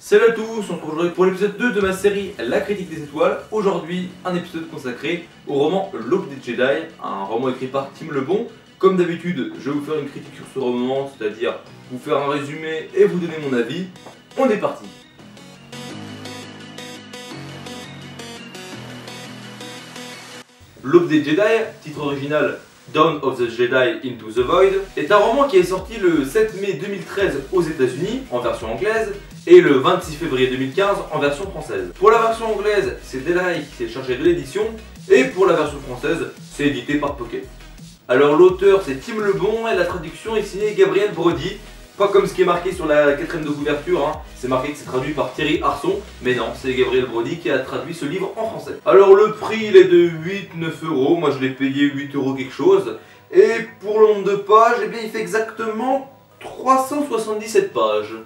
Salut à tous, on se retrouve aujourd'hui pour l'épisode 2 de ma série La critique des étoiles. Aujourd'hui, un épisode consacré au roman L'Aube des Jedi, un roman écrit par Tim Lebon. Comme d'habitude, je vais vous faire une critique sur ce roman, c'est-à-dire vous faire un résumé et vous donner mon avis. On est parti. L'Aube des Jedi, titre original Dawn of the Jedi into the Void, est un roman qui est sorti le 7 mai 2013 aux États-Unis en version anglaise et le 26 février 2015 en version française. Pour la version anglaise, c'est Delray qui s'est chargé de l'édition et pour la version française, c'est édité par Pocket. Alors l'auteur c'est Tim Lebon et la traduction est signée Gabriel Brody. Pas comme ce qui est marqué sur la quatrième de couverture, c'est marqué que c'est traduit par Thierry Arson, mais non, c'est Gabriel Brody qui a traduit ce livre en français. Alors le prix il est de 8-9 euros, moi je l'ai payé 8 euros quelque chose, et pour le nombre de pages, eh bien il fait exactement 377 pages.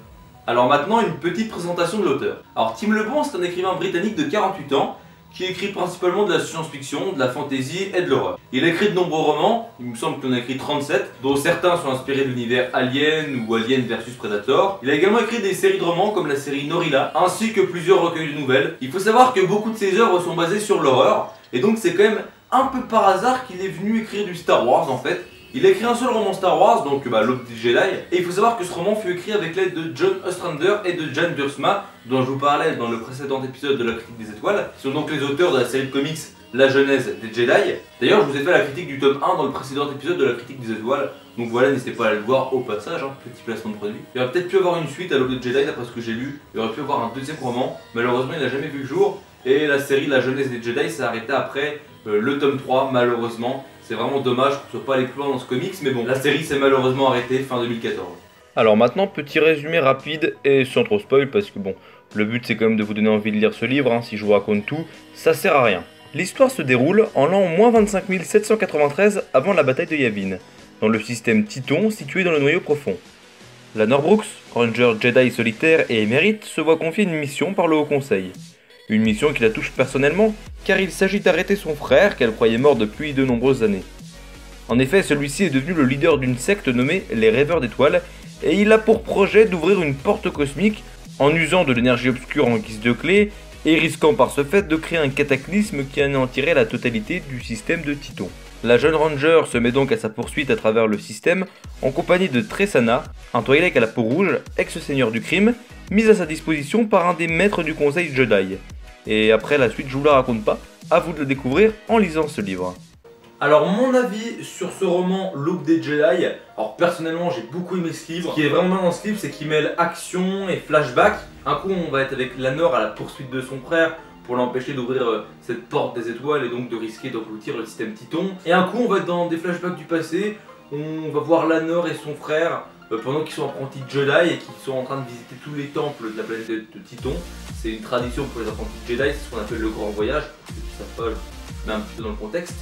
Alors maintenant une petite présentation de l'auteur. Alors Tim Lebon c'est un écrivain britannique de 48 ans, qui écrit principalement de la science-fiction, de la fantasy et de l'horreur. Il a écrit de nombreux romans, il me semble qu'il en a écrit 37, dont certains sont inspirés de l'univers Alien ou Alien vs Predator. Il a également écrit des séries de romans comme la série Norilla, ainsi que plusieurs recueils de nouvelles. Il faut savoir que beaucoup de ses œuvres sont basées sur l'horreur, et donc c'est quand même un peu par hasard qu'il est venu écrire du Star Wars en fait. Il a écrit un seul roman Star Wars, donc L'Aube des Jedi, et il faut savoir que ce roman fut écrit avec l'aide de John Ostrander et de Jan Duursma, dont je vous parlais dans le précédent épisode de la critique des étoiles, qui sont donc les auteurs de la série de comics La Genèse des Jedi. D'ailleurs, je vous ai fait la critique du tome 1 dans le précédent épisode de la critique des étoiles, donc voilà, n'hésitez pas à aller le voir au passage, petit placement de produit. Il aurait peut-être pu avoir une suite à L'Aube des Jedi, d'après ce que j'ai lu, il aurait pu avoir un deuxième roman, malheureusement il n'a jamais vu le jour, et la série La Genèse des Jedi s'est arrêtée après le tome 3, malheureusement. C'est vraiment dommage qu'on ne soit pas allé plus loin dans ce comics, mais bon, la série s'est malheureusement arrêtée fin 2014. Alors maintenant, petit résumé rapide et sans trop spoil, parce que bon, le but c'est quand même de vous donner envie de lire ce livre, si je vous raconte tout, ça sert à rien. L'histoire se déroule en l'an -25 793 avant la bataille de Yavin, dans le système Titon situé dans le noyau profond. Lanor Brooks, ranger Jedi solitaire et émérite, se voit confier une mission par le Haut Conseil. Une mission qui la touche personnellement, car il s'agit d'arrêter son frère qu'elle croyait mort depuis de nombreuses années. En effet, celui-ci est devenu le leader d'une secte nommée les Rêveurs d'étoiles, et il a pour projet d'ouvrir une porte cosmique en usant de l'énergie obscure en guise de clé, et risquant par ce fait de créer un cataclysme qui anéantirait la totalité du système de Titon. La jeune ranger se met donc à sa poursuite à travers le système, en compagnie de Tressana, un Twi'lek à la peau rouge, ex-seigneur du crime, mis à sa disposition par un des maîtres du conseil Jedi. Et après la suite je vous la raconte pas, à vous de le découvrir en lisant ce livre. Alors mon avis sur ce roman L'Aube des Jedi, alors personnellement j'ai beaucoup aimé ce livre. Ce qui est vraiment bien dans ce livre c'est qu'il mêle action et flashback. Un coup on va être avec Lanor à la poursuite de son frère pour l'empêcher d'ouvrir cette porte des étoiles et donc de risquer d'engloutir le système Titon. Et un coup on va être dans des flashbacks du passé, on va voir Lanor et son frère pendant qu'ils sont apprentis Jedi et qu'ils sont en train de visiter tous les temples de la planète de Titon. C'est une tradition pour les apprentis Jedi, c'est ce qu'on appelle le grand voyage, pour ceux qui savent pas, je mets un petit peu dans le contexte.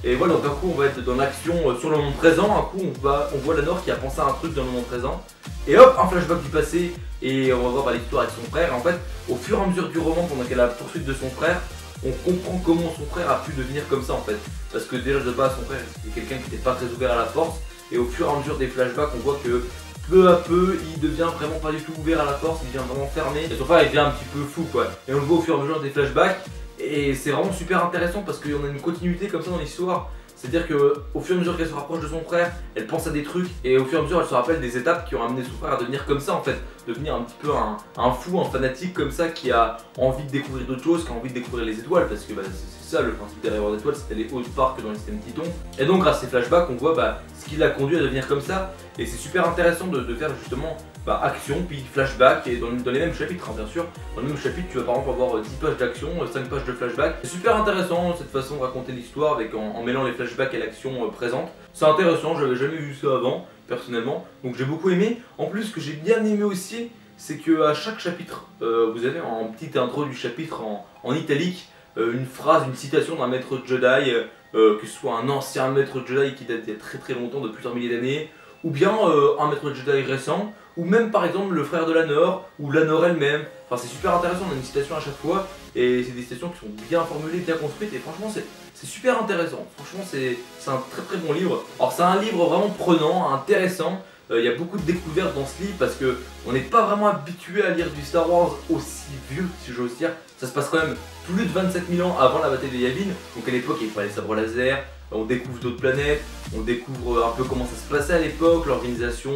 Et voilà, donc un coup on va être dans l'action sur le moment présent, un coup on voit Lanor qui a pensé à un truc dans le moment présent, et hop, un flashback du passé, et on va voir l'histoire avec son frère. Et en fait, au fur et à mesure du roman, pendant qu'elle a la poursuite de son frère, on comprend comment son frère a pu devenir comme ça en fait. Parce que déjà de base, son frère c'était quelqu'un qui n'était pas très ouvert à la force, et au fur et à mesure des flashbacks, on voit que peu à peu, il devient vraiment pas du tout ouvert à la force, il devient vraiment fermé, et son frère il devient un petit peu fou quoi. Et on le voit au fur et à mesure des flashbacks, et c'est vraiment super intéressant parce qu'on a une continuité comme ça dans l'histoire. C'est-à-dire qu'au fur et à mesure qu'elle se rapproche de son frère, elle pense à des trucs, et au fur et à mesure elle se rappelle des étapes qui ont amené son frère à devenir comme ça en fait. Devenir un petit peu un fou, un fanatique comme ça qui a envie de découvrir d'autres choses, qui a envie de découvrir les étoiles, parce que c'est ça le principe des Rêveurs d'étoiles, c'est d'aller autre part que dans le système Titon. Et donc grâce à ces flashbacks on voit ce qui l'a conduit à devenir comme ça, et c'est super intéressant de faire justement action, puis flashback, et dans les mêmes chapitres bien sûr. Dans le même chapitre tu vas par exemple avoir 10 pages d'action, 5 pages de flashback. C'est super intéressant cette façon de raconter l'histoire avec en mêlant les flashbacks et l'action présente. C'est intéressant, j'avais jamais vu ça avant personnellement, donc j'ai beaucoup aimé. En plus ce que j'ai bien aimé aussi, c'est qu'à chaque chapitre, vous avez en petite intro du chapitre en italique, une phrase, une citation d'un maître Jedi, que ce soit un ancien maître Jedi qui date d'il y a très très longtemps, de plusieurs milliers d'années, ou bien un maître Jedi récent, ou même par exemple le frère de Lanor, ou Lanor elle-même. Enfin c'est super intéressant, on a une citation à chaque fois, et c'est des citations qui sont bien formulées, bien construites, et franchement c'est super intéressant. Franchement c'est un très très bon livre. Alors c'est un livre vraiment prenant, intéressant, Il y a beaucoup de découvertes dans ce livre parce que on n'est pas vraiment habitué à lire du Star Wars aussi vieux, si j'ose dire. Ça se passe quand même plus de 27 000 ans avant la bataille de Yavin. Donc à l'époque, il n'y avait pas les sabres laser. On découvre d'autres planètes, on découvre un peu comment ça se passait à l'époque, l'organisation,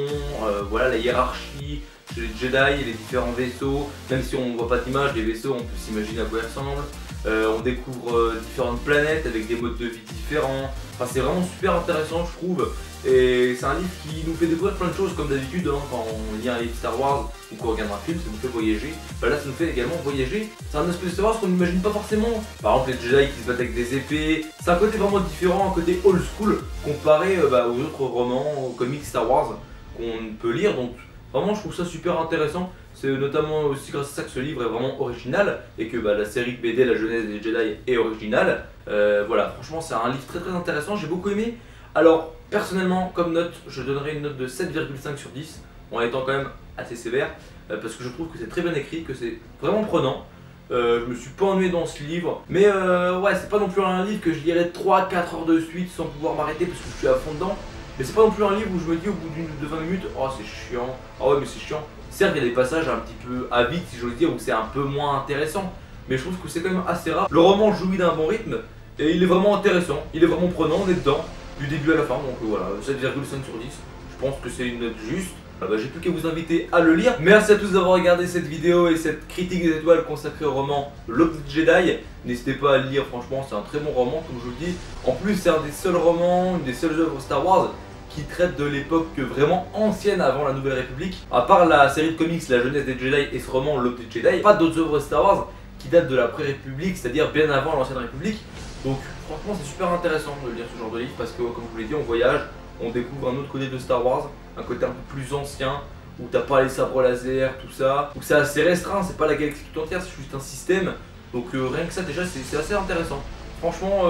voilà, la hiérarchie, les Jedi et les différents vaisseaux. Même si on ne voit pas d'image des vaisseaux, on peut s'imaginer à quoi ils ressemblent. On découvre différentes planètes avec des modes de vie différents. Enfin, c'est vraiment super intéressant, je trouve. Et c'est un livre qui nous fait découvrir plein de choses, comme d'habitude, hein, quand on lit un livre Star Wars ou qu'on regarde un film, ça nous fait voyager. Bah là, ça nous fait également voyager. C'est un aspect de Star Wars qu'on n'imagine pas forcément. Par exemple, les Jedi qui se battent avec des épées. C'est un côté vraiment différent, un côté old school, comparé aux autres romans, aux comics Star Wars qu'on peut lire. Donc, vraiment, je trouve ça super intéressant. C'est notamment aussi grâce à ça que ce livre est vraiment original et que la série de BD La Jeunesse des Jedi est originale. Voilà, franchement, c'est un livre très très intéressant, j'ai beaucoup aimé. Alors, personnellement, comme note, je donnerais une note de 7,5 sur 10, en étant quand même assez sévère, parce que je trouve que c'est très bien écrit, que c'est vraiment prenant. Je me suis pas ennuyé dans ce livre, mais ouais, c'est pas non plus un livre que je lirais 3-4 heures de suite sans pouvoir m'arrêter parce que je suis à fond dedans. Mais c'est pas non plus un livre où je me dis au bout de 20 minutes, oh c'est chiant, ah ouais mais c'est chiant. Certes, il y a des passages un petit peu à vide, si j'ose dire, où c'est un peu moins intéressant, mais je trouve que c'est quand même assez rare. Le roman jouit d'un bon rythme, et il est vraiment intéressant, il est vraiment prenant, on est dedans, du début à la fin, donc voilà, 7,5 sur 10, je pense que c'est une note juste. J'ai plus qu'à vous inviter à le lire. Merci à tous d'avoir regardé cette vidéo et cette critique des étoiles consacrée au roman L'Aube des Jedi. N'hésitez pas à le lire, franchement c'est un très bon roman comme je vous le dis. En plus c'est un des seuls romans, une des seules œuvres Star Wars qui traite de l'époque vraiment ancienne avant la Nouvelle République. À part la série de comics La Jeunesse des Jedi et ce roman L'Aube des Jedi, pas d'autres œuvres Star Wars qui datent de la pré-république, c'est-à-dire bien avant l'Ancienne République. Donc franchement c'est super intéressant de lire ce genre de livre parce que comme je vous l'ai dit, on voyage, on découvre un autre côté de Star Wars, un côté un peu plus ancien, où t'as pas les sabres laser, tout ça, où c'est assez restreint, c'est pas la galaxie tout entière, c'est juste un système. Donc rien que ça déjà c'est assez intéressant. Franchement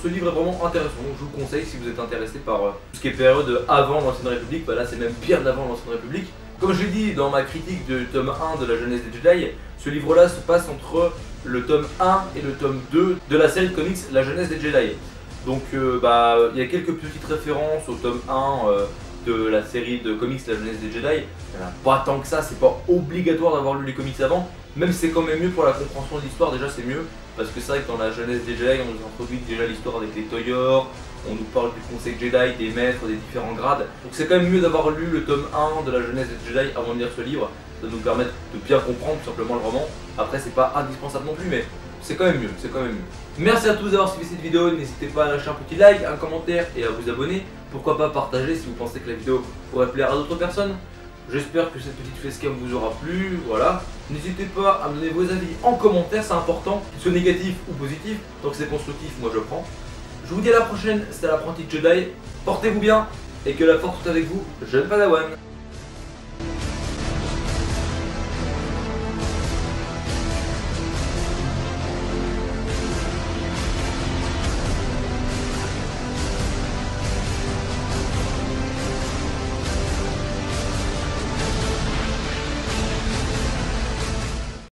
ce livre est vraiment intéressant, donc je vous le conseille si vous êtes intéressé par tout ce qui est période avant l'Ancienne République. Là c'est même bien avant l'Ancienne République. Comme je l'ai dit dans ma critique de tome 1 de La Jeunesse des Jedi, ce livre là se passe entre le tome 1 et le tome 2 de la série de comics La Jeunesse des Jedi. Donc il y a quelques petites références au tome 1 de la série de comics La Jeunesse des Jedi. Il n'y en a pas tant que ça, c'est pas obligatoire d'avoir lu les comics avant, même si c'est quand même mieux pour la compréhension de l'histoire, déjà c'est mieux, parce que c'est vrai que dans La Jeunesse des Jedi on nous introduit déjà l'histoire avec les Toyors, on nous parle du conseil Jedi, des maîtres, des différents grades. Donc c'est quand même mieux d'avoir lu le tome 1 de La Jeunesse des Jedi avant de lire ce livre, ça nous permet de bien comprendre tout simplement le roman. Après c'est pas indispensable non plus, mais c'est quand même mieux, c'est quand même mieux. Merci à tous d'avoir suivi cette vidéo, n'hésitez pas à lâcher un petit like, un commentaire et à vous abonner. Pourquoi pas partager si vous pensez que la vidéo pourrait plaire à d'autres personnes. J'espère que cette petite facecam vous aura plu, voilà. N'hésitez pas à me donner vos avis en commentaire, c'est important, qu'ils soient négatifs ou positifs. Tant que c'est constructif, moi je prends. Je vous dis à la prochaine, c'était l'apprenti Jedi, portez-vous bien et que la force soit avec vous, jeune Padawan.